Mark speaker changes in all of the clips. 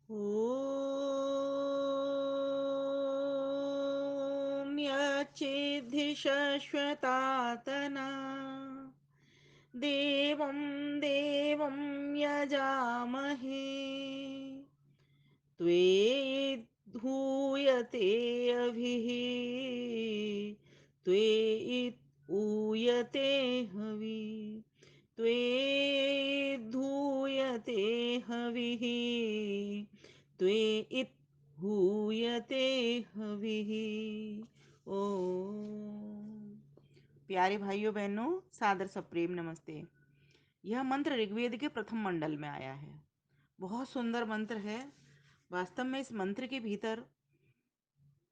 Speaker 1: ॐ यच्चिद्धि शश्वतातना देवं देवं यजामहे त्वेधूयते अभिः त्वेधूयते हवि त्वेधूयते हविः त्वेधूयते हविः। ओम। प्यारे भाइयों बहनों, सादर सप्रेम नमस्ते। यह मंत्र ऋग्वेद के प्रथम मंडल में आया है। बहुत सुंदर मंत्र है। वास्तव में इस मंत्र के भीतर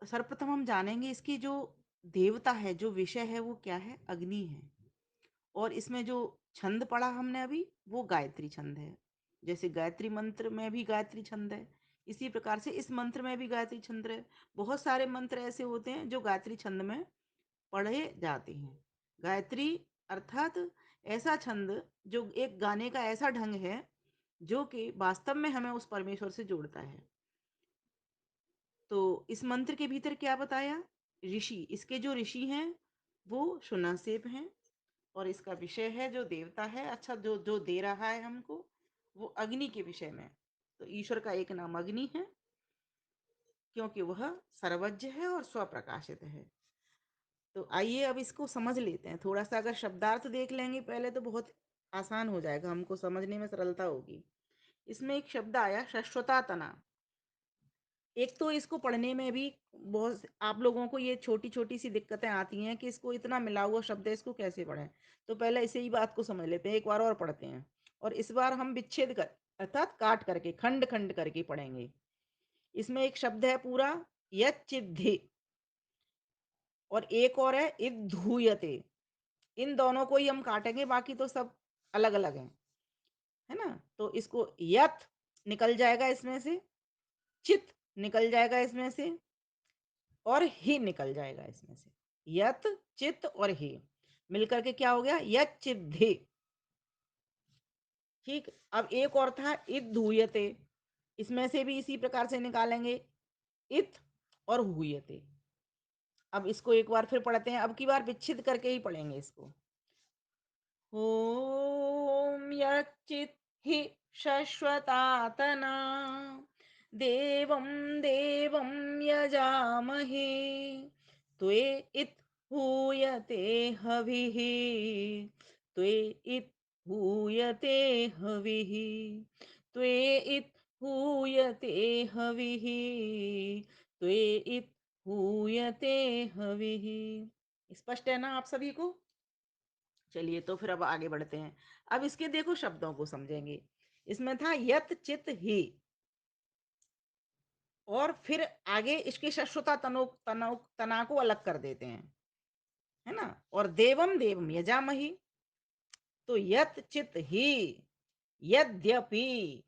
Speaker 1: सर्वप्रथम हम जानेंगे इसकी जो देवता है, जो विषय है, वो क्या है? अग्नि है। और इसमें जो छंद पढ़ा हमने अभी, वो गायत्री छंद है। जैसे गायत्री मंत्र में भी गायत्री छंद है, इसी प्रकार से इस मंत्र में भी गायत्री छंद है। बहुत सारे मंत्र ऐसे होते हैं जो गायत्री छंद में पढ़े जाते हैं। गायत्री अर्थात ऐसा छंद जो एक गाने का ऐसा ढंग है जो कि वास्तव में हमें उस परमेश्वर से जोड़ता है। तो इस मंत्र के भीतर क्या बताया? ऋषि, इसके जो ऋषि हैं वो शुनहसेब हैं, और इसका विषय है जो देवता है, अच्छा जो जो दे रहा है हमको, वो अग्नि के विषय में। तो ईश्वर का एक नाम अग्नि है, क्योंकि वह सर्वज्ञ है और स्वप्रकाशित है। तो आइए अब इसको समझ लेते हैं। थोड़ा सा अगर शब्दार्थ देख लेंगे पहले तो बहुत आसान हो जाएगा, हमको समझने में सरलता होगी। इसमें एक शब्द आया शश्वता तना। एक तो इसको पढ़ने में भी बहुत आप लोगों को ये छोटी छोटी सी दिक्कतें आती हैं कि इसको इतना मिला हुआ शब्द है, इसको कैसे पढ़ें। तो पहले इसे ही बात को समझ लेते हैं, एक बार और पढ़ते हैं। और इस बार हम विच्छेद कर अर्थात काट करके खंड खंड करके पढ़ेंगे। इसमें एक शब्द है पूरा यच्चिद्धि, और एक और है इद्धूयते। इन दोनों को ही हम काटेंगे, बाकी तो सब अलग अलग हैं, है ना। तो इसको यथ निकल जाएगा इसमें से, चित निकल जाएगा इसमें से, और ही निकल जाएगा इसमें से। यत चित और ही मिलकर के क्या हो गया? यच्चिद्धि। ठीक। अब एक और था इत धूयते, इसमें से भी इसी प्रकार से निकालेंगे, इत और हुयते। अब इसको एक बार फिर पढ़ते हैं, अब की बार विच्छेद करके ही पढ़ेंगे इसको। ॐ यच्चिद्धि शश्वतातना देवं देवं यजामहे त्वे इत्थूयते हविः त्वे इत्थूयते हविः त्वे इत्थूयते हविः त्वे इत्थूयते हविः। स्पष्ट है ना आप सभी को? चलिए तो फिर अब आगे बढ़ते हैं। अब इसके देखो शब्दों को समझेंगे। इसमें था यत चित ही, और फिर आगे इसकी शश्वता तनो तनो तना को अलग कर देते हैं, है ना। और देवम देवम यजामहि। तो यत चित ही, यद्यपि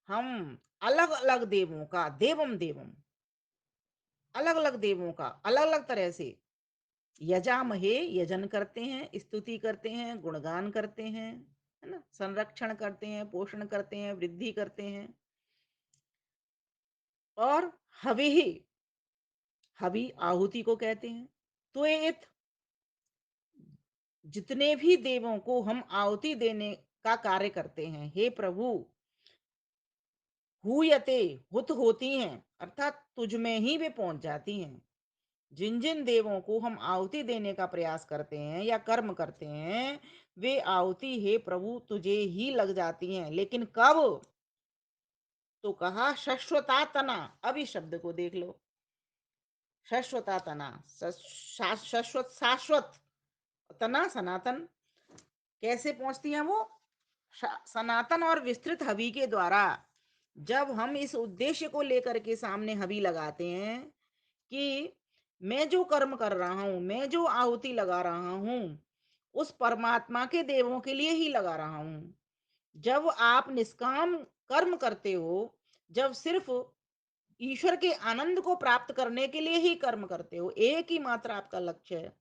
Speaker 1: हम अलग अलग देवों का, देवम देवम अलग अलग देवों का अलग अलग तरह से यजामहे यजन करते हैं, स्तुति करते हैं, गुणगान करते हैं, है ना, संरक्षण करते हैं, पोषण करते हैं, वृद्धि करते हैं। और हविहि, हवि आहुति को कहते हैं। त्वेत, जितने भी देवों को हम आहुति देने का कार्य करते हैं, हे प्रभु, हुयते, हुत होती हैं, अर्थात तुझ में ही वे पहुंच जाती हैं। जिन जिन देवों को हम आहुति देने का प्रयास करते हैं या कर्म करते हैं, वे आहुति हे प्रभु तुझे ही लग जाती हैं। लेकिन कब? तो कहा शश्वता तना। अब इस शब्द को देख लो, शश्वता तना, शाश्वत शाश्वत, तना सनातन। कैसे पहुंचती हैं वो? सनातन और विस्तृत हवि के द्वारा। जब हम इस उद्देश्य को लेकर के सामने हवि लगाते हैं कि मैं जो कर्म कर रहा हूं, मैं जो आहुति लगा रहा हूं, उस परमात्मा के देवों के लिए ही लगा रहा हूं। जब आप निष्काम कर्म करते हो, जब सिर्फ ईश्वर के आनंद को प्राप्त करने के लिए ही कर्म करते हो, एक ही मात्र आपका लक्ष्य है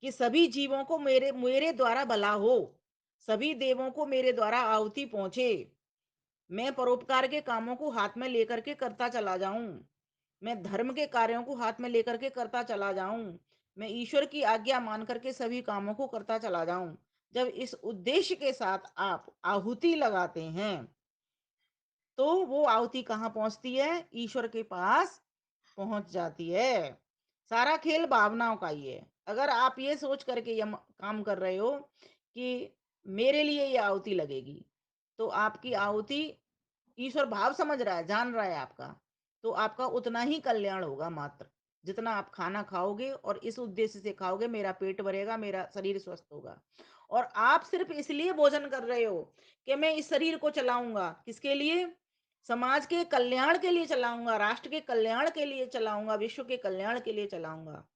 Speaker 1: कि सभी जीवों को मेरे मेरे द्वारा भला हो, सभी देवों को मेरे द्वारा आहुति पहुंचे, मैं परोपकार के कामों को हाथ में लेकर के करता चला जाऊं, मैं धर्म के कार्यों को हाथ में लेकर के करता चला जाऊं, मैं ईश्वर की आज्ञा मान करके सभी कामों को करता चला जाऊं। जब इस उद्देश्य के साथ आप आहुति लगाते हैं, तो वो आहुति कहाँ पहुंचती है? ईश्वर के पास पहुंच जाती है। सारा खेल भावनाओं का ही है। अगर आप ये सोच करके ये काम कर रहे हो कि मेरे लिए ये आहुति लगेगी, तो आपकी आहुति, ईश्वर भाव समझ रहा है, जान रहा है आपका, तो आपका उतना ही कल्याण होगा मात्र। जितना आप खाना खाओगे और इस उद्देश्य से खाओगे, मेरा पेट भरेगा, मेरा शरीर स्वस्थ होगा। और आप सिर्फ इसलिए भोजन कर रहे हो कि मैं इस शरीर को चलाऊंगा, किसके लिए? समाज के कल्याण के लिए चलाऊंगा, राष्ट्र के कल्याण के लिए चलाऊंगा, विश्व के कल्याण के लिए चलाऊंगा,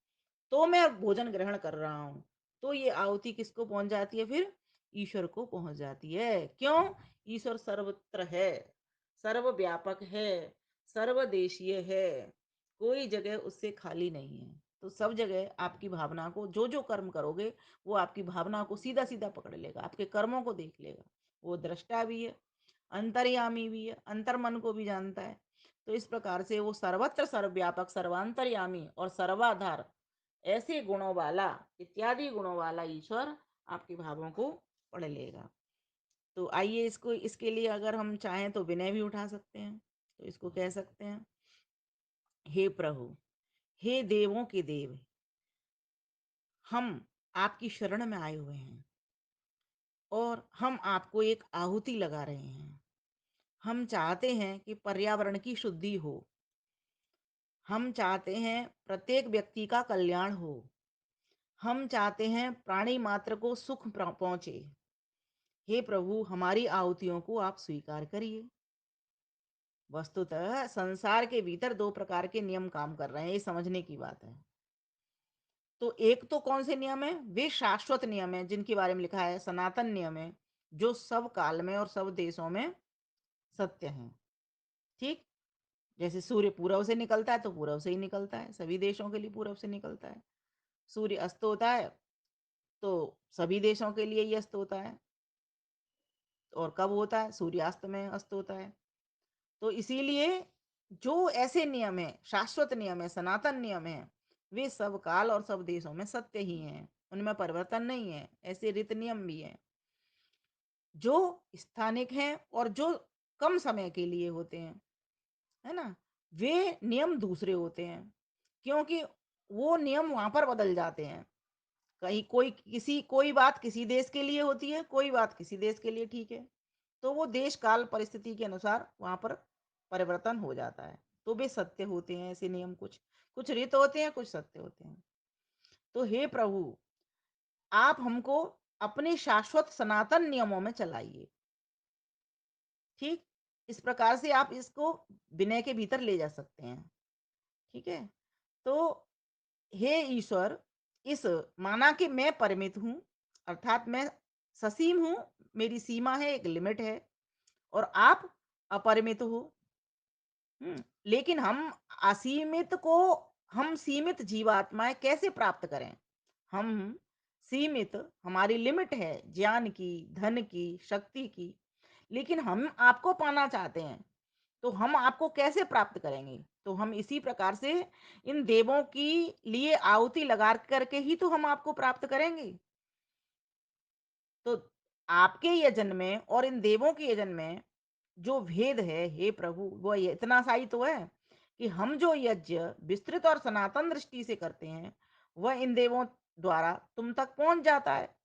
Speaker 1: तो मैं भोजन ग्रहण कर रहा हूं। तो ये आहुति किसको पहुंच जाती है फिर? ईश्वर को पहुंच जाती है। क्यों? ईश्वर सर्वत्र है, सर्वव्यापक है, सर्वदेशीय है, कोई जगह उससे खाली नहीं है। तो सब जगह आपकी भावना को, जो जो कर्म करोगे, वो आपकी भावना को सीधा सीधा पकड़ लेगा, आपके कर्मों को देख लेगा। वो दृष्टा भी है, अंतर्यामी भी है, अंतर्मन को भी जानता है। तो इस प्रकार से वो सर्वत्र सर्वव्यापक, सर्वांतर्यामी और सर्वाधार, ऐसे गुणों वाला, इत्यादि गुणों वाला ईश्वर आपके भावों को पढ़ लेगा। तो आइए, इसको, इसके लिए अगर हम चाहें तो विनय भी उठा सकते हैं। तो इसको कह सकते हैं, हे प्रभु, हे देवों के देव, हम आपकी शरण में आए हुए हैं और हम आपको एक आहुति लगा रहे हैं। हम चाहते हैं कि पर्यावरण की शुद्धि हो, हम चाहते हैं प्रत्येक व्यक्ति का कल्याण हो, हम चाहते हैं प्राणी मात्र को सुख पहुंचे। हे प्रभु, हमारी आहुतियों को आप स्वीकार करिए। वस्तुतः संसार के भीतर दो प्रकार के नियम काम कर रहे हैं, ये समझने की बात है। तो एक तो कौन से नियम है? वे शाश्वत नियम है, जिनके बारे में लिखा है सनातन नियम है, जो सब काल में और सब देशों में सत्य है। ठीक? जैसे सूर्य पूरब से निकलता है तो पूरब से ही निकलता है, सभी देशों के लिए पूरब से निकलता है। सूर्य अस्त होता है तो सभी देशों के लिए ही अस्त होता है। और कब होता है? सूर्यास्त में अस्त होता है। तो इसीलिए जो ऐसे नियम है, शाश्वत नियम है, सनातन नियम है, वे सब काल और सब देशों में सत्य ही हैं, उनमें परिवर्तन नहीं है। ऐसे रीति नियम भी हैं जो स्थानिक हैं और जो कम समय के लिए होते हैं, है ना? वे नियम दूसरे होते हैं, क्योंकि वो नियम वहां पर बदल जाते हैं। कहीं कोई बात किसी देश के लिए होती है, कोई बात किसी देश के लिए ठीक है, तो वो देश काल परिस्थिति के अनुसार वहां पर परिवर्तन हो जाता है। तो वे सत्य होते हैं ऐसे नियम, कुछ कुछ रित होते हैं, कुछ सत्य होते हैं। तो हे प्रभु, आप हमको अपने शाश्वत सनातन नियमों में चलाइए। ठीक? इस प्रकार से आप इसको विनय के भीतर ले जा सकते हैं। ठीक है? तो हे ईश्वर, इस माना कि मैं परिमित हूँ, अर्थात मैं ससीम हूँ, मेरी सीमा है, एक लिमिट है, और आप अपरिमित हो। लेकिन हम सीमित जीवात्माएं कैसे प्राप्त करें? हम सीमित, हमारी लिमिट है ज्ञान की, धन की, शक्ति की, लेकिन हम आपको पाना चाहते हैं। तो हम आपको कैसे प्राप्त करेंगे? तो हम इसी प्रकार से इन देवों की लिए आहुति लगा करके ही तो हम आपको प्राप्त करेंगे। तो आपके यजन में और इन देवों के यजन में जो भेद है, हे प्रभु, वो ये इतना सा ही तो है कि हम जो यज्ञ विस्तृत और सनातन दृष्टि से करते हैं, वह इन देवों द्वारा तुम तक पहुंच जाता है।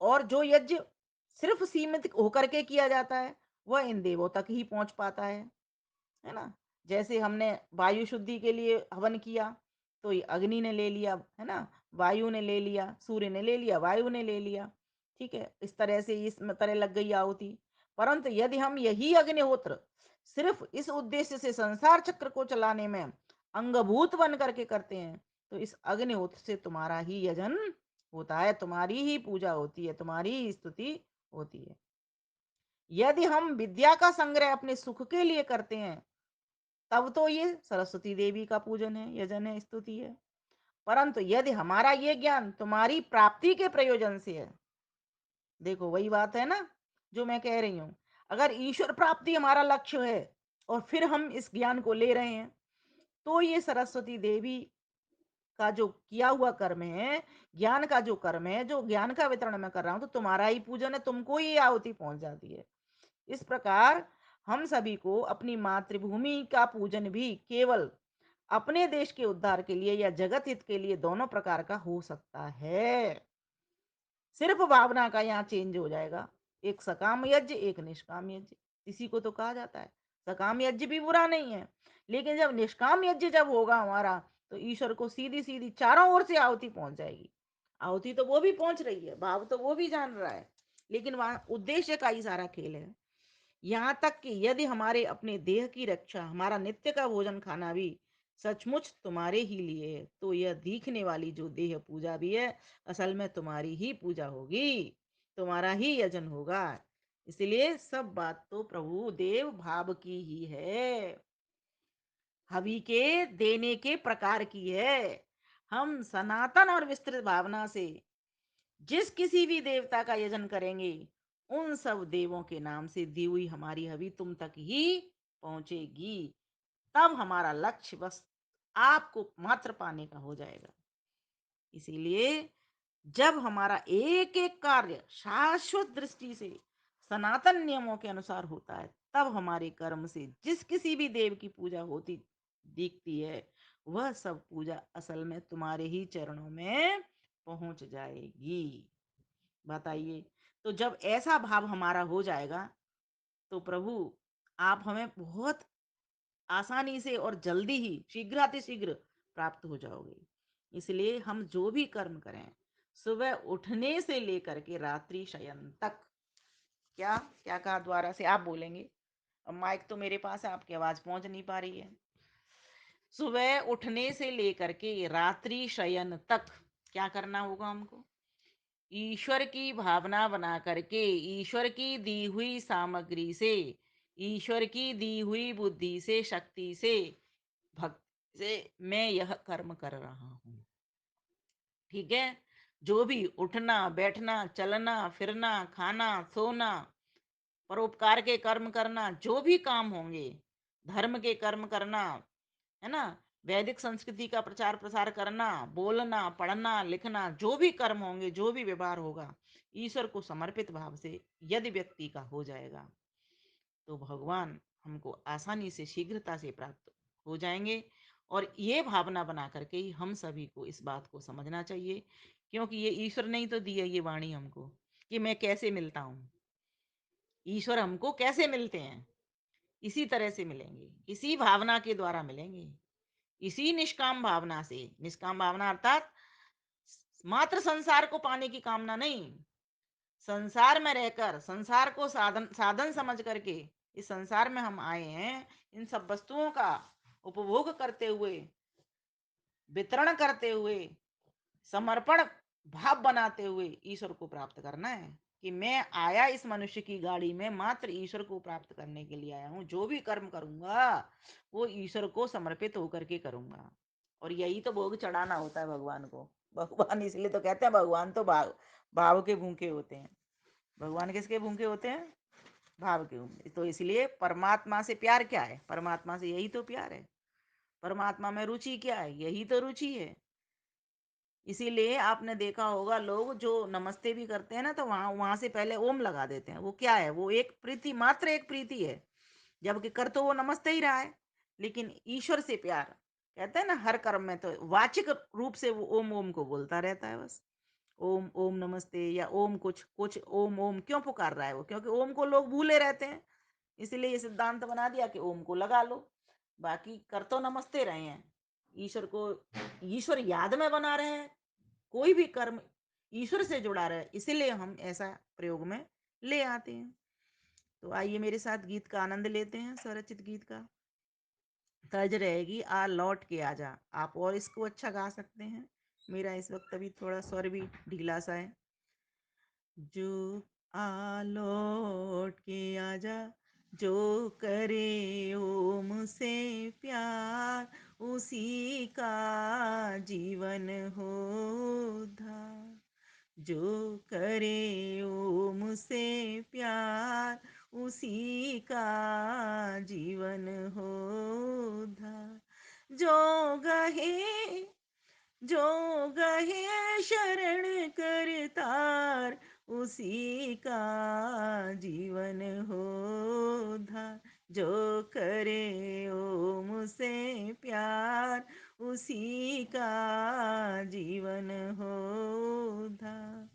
Speaker 1: और जो यज्ञ सिर्फ सीमित होकर के किया जाता है, वह इन देवों तक ही पहुंच पाता है ना? जैसे हमने वायु शुद्धि के लिए हवन किया, तो ये अग्नि ने ले लिया, है ना? वायु ने ले लिया, सूर्य ने ले लिया, वायु ने ले लिया। ठीक है? इस तरह से इस तरह लग गई आहुति। परंतु यदि हम यही अग्निहोत्र सिर्फ इस उद्देश्य से संसार चक्र को चलाने में अंगभूत बन करके करते हैं, तो इस अग्निहोत्र से तुम्हारा ही यजन होता है, तुम्हारी ही पूजा होती है, तुम्हारी ही स्तुति होती है। यदि हम विद्या का संग्रह अपने सुख के लिए करते हैं, तब तो ये सरस्वती देवी का पूजन है, यजन है, स्तुति है। परंतु यदि हमारा ये ज्ञान तुम्हारी प्राप्ति के प्रयोजन से है, देखो वही बात है ना जो मैं कह रही हूं, अगर ईश्वर प्राप्ति हमारा लक्ष्य है और फिर हम इस ज्ञान को ले रहे हैं, तो ये सरस्वती देवी का जो किया हुआ कर्म है, ज्ञान का जो कर्म है, जो ज्ञान का वितरण मैं कर रहा हूँ, तो तुम्हारा ही पूजन है, तुमको ही आहुति पहुँच जाती है। इस प्रकार हम सभी को अपनी मातृभूमि का पूजन भी केवल अपने देश के उद्धार के लिए या जगत हित के लिए दोनों प्रकार का हो सकता है। सिर्फ भावना का यहाँ चेंज हो जाएगा। एक सकाम यज्ञ, एक निष्काम यज्ञ। इसी को तो कहा जाता है। सकाम यज्ञ भी बुरा नहीं है, लेकिन जब निष्काम यज्ञ जब होगा हमारा, तो ईश्वर को सीधी-सीधी चारों ओर से आहुति पहुँच जाएगी। आहुति तो वो भी पहुँच रही है, भाव तो वो भी जान रहा है, लेकिन वहाँ उद्देश्य का ही सारा खेल है। यहाँ तक कि यदि हमारे अपने देह की रक्षा, हमारा नित्य का भोजन खाना भी सचमुच तुम्हारे ही लिए है, तो यह दिखने वाली जो देह पूजा भी है, असल में तुम्हारी ही पूजा होगी, तुम्हारा ही यजन होगा। इसलिए सब बात तो प्रभु देव भाव की ही है, हवि के देने के प्रकार की है। हम सनातन और विस्तृत भावना से जिस किसी भी देवता का यजन करेंगे, उन सब देवों के नाम से दी हुई हमारी हवि तुम तक ही पहुंचेगी। तब हमारा लक्ष्य बस आपको मात्र पाने का हो जाएगा। इसीलिए जब हमारा एक एक कार्य शाश्वत दृष्टि से सनातन नियमों के अनुसार होता है, तब हमारे कर्म से जिस किसी भी देव की पूजा होती दिखती है, वह सब पूजा असल में तुम्हारे ही चरणों में पहुंच जाएगी। बताइए। तो जब ऐसा भाव हमारा हो जाएगा, तो प्रभु आप हमें बहुत आसानी से और जल्दी ही शीघ्रातिशीघ्र प्राप्त हो जाओगे। इसलिए हम जो भी कर्म करें, सुबह उठने से लेकर के रात्रि शयन तक, क्या क्या कहा द्वारा से आप बोलेंगे। अब माइक तो मेरे पास है, आपकी आवाज पहुंच नहीं पा रही है। सुबह उठने से लेकर के रात्रि शयन तक क्या करना होगा हमको? ईश्वर की भावना बना करके, ईश्वर की दी हुई सामग्री से, ईश्वर की दी हुई बुद्धि से, शक्ति से, भक्ति से मैं यह कर्म कर रहा हूँ। ठीक है। जो भी उठना बैठना चलना फिरना खाना सोना, परोपकार के कर्म करना, जो भी काम होंगे, धर्म के कर्म करना, है ना, वैदिक संस्कृति का प्रचार प्रसार करना, बोलना पढ़ना लिखना, जो भी कर्म होंगे, जो भी व्यवहार होगा, ईश्वर को समर्पित भाव से यदि व्यक्ति का हो जाएगा, तो भगवान हमको आसानी से शीघ्रता से प्राप्त हो जाएंगे। और ये भावना बना करके ही हम सभी को इस बात को समझना चाहिए, क्योंकि ये ईश्वर ने ही तो दी है ये वाणी हमको, कि मैं कैसे मिलता हूँ, ईश्वर हमको कैसे मिलते हैं। इसी तरह से मिलेंगे, इसी भावना के द्वारा मिलेंगे, इसी निष्काम भावना से। निष्काम भावना अर्थात मात्र संसार को पाने की कामना नहीं, संसार में रहकर संसार को साधन साधन समझ करके इस संसार में हम आए हैं, इन सब वस्तुओं का उपभोग करते हुए, वितरण करते हुए, समर्पण भाव बनाते हुए ईश्वर को प्राप्त करना है। कि मैं आया इस मनुष्य की गाड़ी में मात्र ईश्वर को प्राप्त करने के लिए आया हूँ, जो भी कर्म करूंगा वो ईश्वर को समर्पित होकर के करूंगा। और यही तो भोग चढ़ाना होता है भगवान को। भगवान इसलिए तो कहते हैं भगवान तो भाव भाव के भूखे होते हैं। भगवान किसके भूखे होते हैं? भाव के होंगे। तो इसलिए परमात्मा से प्यार क्या है? परमात्मा से यही तो प्यार है। परमात्मा में रुचि क्या है? यही तो रुचि है। इसीलिए आपने देखा होगा लोग जो नमस्ते भी करते हैं ना, तो वहां वहां से पहले ओम लगा देते हैं। वो क्या है? वो एक प्रीति, मात्र एक प्रीति है। जबकि कर तो वो नमस्ते ही रहा है, लेकिन ईश्वर से प्यार, कहते हैं ना हर कर्म में तो वाचिक रूप से वो ओम ओम को बोलता रहता है बस। ओम ओम नमस्ते, या ओम कुछ कुछ, ओम ओम क्यों पुकार रहा है वो? क्योंकि ओम को लोग भूले रहते हैं। इसलिए ये सिद्धांत बना दिया कि ओम को लगा लो। बाकी कर तो नमस्ते रहे हैं, ईश्वर को ईश्वर याद में बना रहे हैं। कोई भी कर्म ईश्वर से जुड़ा रहे, इसीलिए हम ऐसा प्रयोग में ले आते हैं। तो आइए मेरे साथ गीत का आनंद लेते हैं, स्वरचित गीत का। तर्ज रहेगी आ लौट के आजा। आप और इसको अच्छा गा सकते हैं, मेरा इस वक्त अभी थोड़ा स्वर भी ढीला सा है। जो आ लौट के आजा, जो करे ओम से प्यार, उसी का जीवन हो उद्धार। जो करे ओम से प्यार, उसी का जीवन हो उद्धार। जो गहे शरण करतार, उसी का जीवन हो उद्धार। जो करे ओम से प्यार, उसी का जीवन हो उद्धार।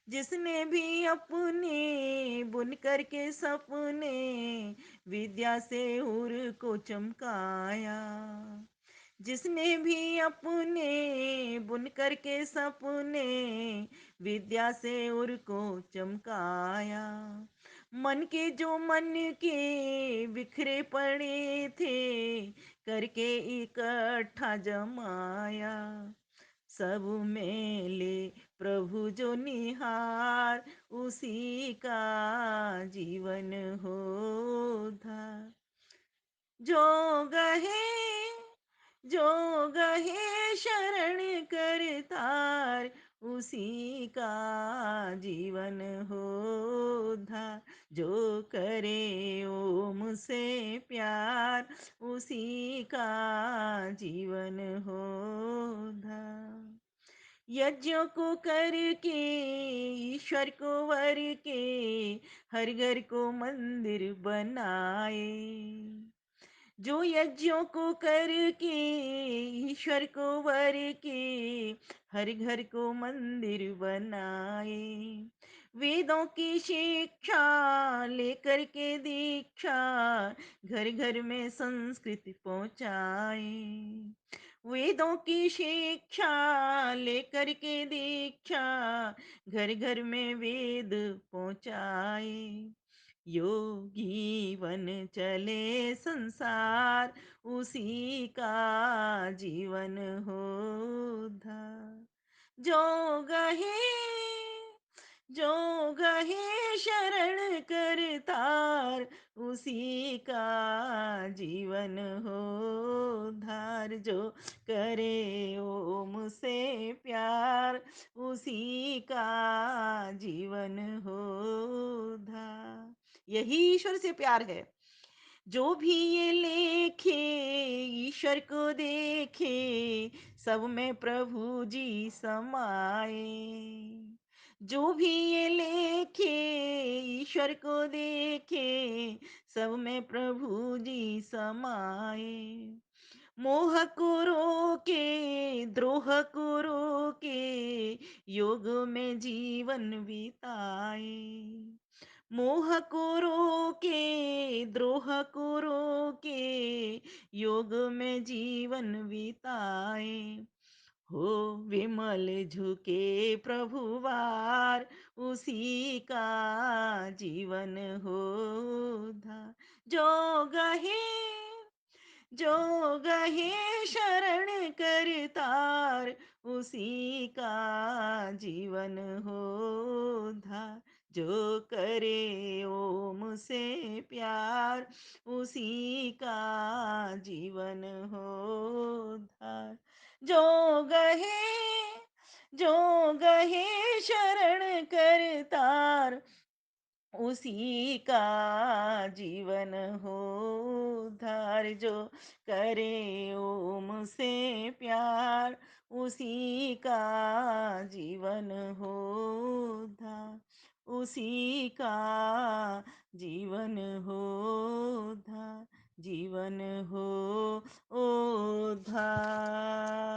Speaker 1: जिसने भी अपने बुन करके सपने विद्या से उर को चमकाया, जिसने भी अपने बुन करके सपने विद्या से उर को चमकाया, मन के जो मन के बिखरे पड़े थे करके इकट्ठा जमाया, सब में ले प्रभु जो निहार, उसी का जीवन होता। जो गहे जो गहे शरण करतार, उसी का जीवन हो उद्धार। जो करे ओम से प्यार, उसी का जीवन हो उद्धार। यज्ञों को करके ईश्वर को वर के हर घर को मंदिर बनाए, जो यज्ञों को करके ईश्वर को वर के हर घर को मंदिर बनाए, वेदों की शिक्षा लेकर के दीक्षा घर घर में संस्कृत पहुंचाए, वेदों की शिक्षा लेकर के दीक्षा घर घर में वेद पहुंचाए, योगी बन चले संसार, उसी का जीवन होता। जो गहे जो गहे शरण करतार, उसी का जीवन हो धार। जो करे ओम से प्यार, उसी का जीवन हो धार। यही ईश्वर से प्यार है। जो भी ये लेखे ईश्वर को देखे, सब में प्रभु जी समाए। जो भी ये लेखे ईश्वर को देखे, सब में प्रभु जी समाए। मोह को रोके द्रोह को रोके, योग में जीवन बिताए। मोह को रोके द्रोह को रोके, योग में जीवन बिताए। हो विमल झुके प्रभुवार, उसी का जीवन हो उद्धार। जो गहे शरण करतार, उसी का जीवन हो उद्धार। जो करे ओम से प्यार, उसी का जीवन हो उद्धार। जो गहे जो गहे शरण करतार, उसी का जीवन हो उद्धार। जो करे ओम से प्यार, उसी का जीवन हो उद्धार। उसी का जीवन हो उद्धार, जीवन हो उद्धार।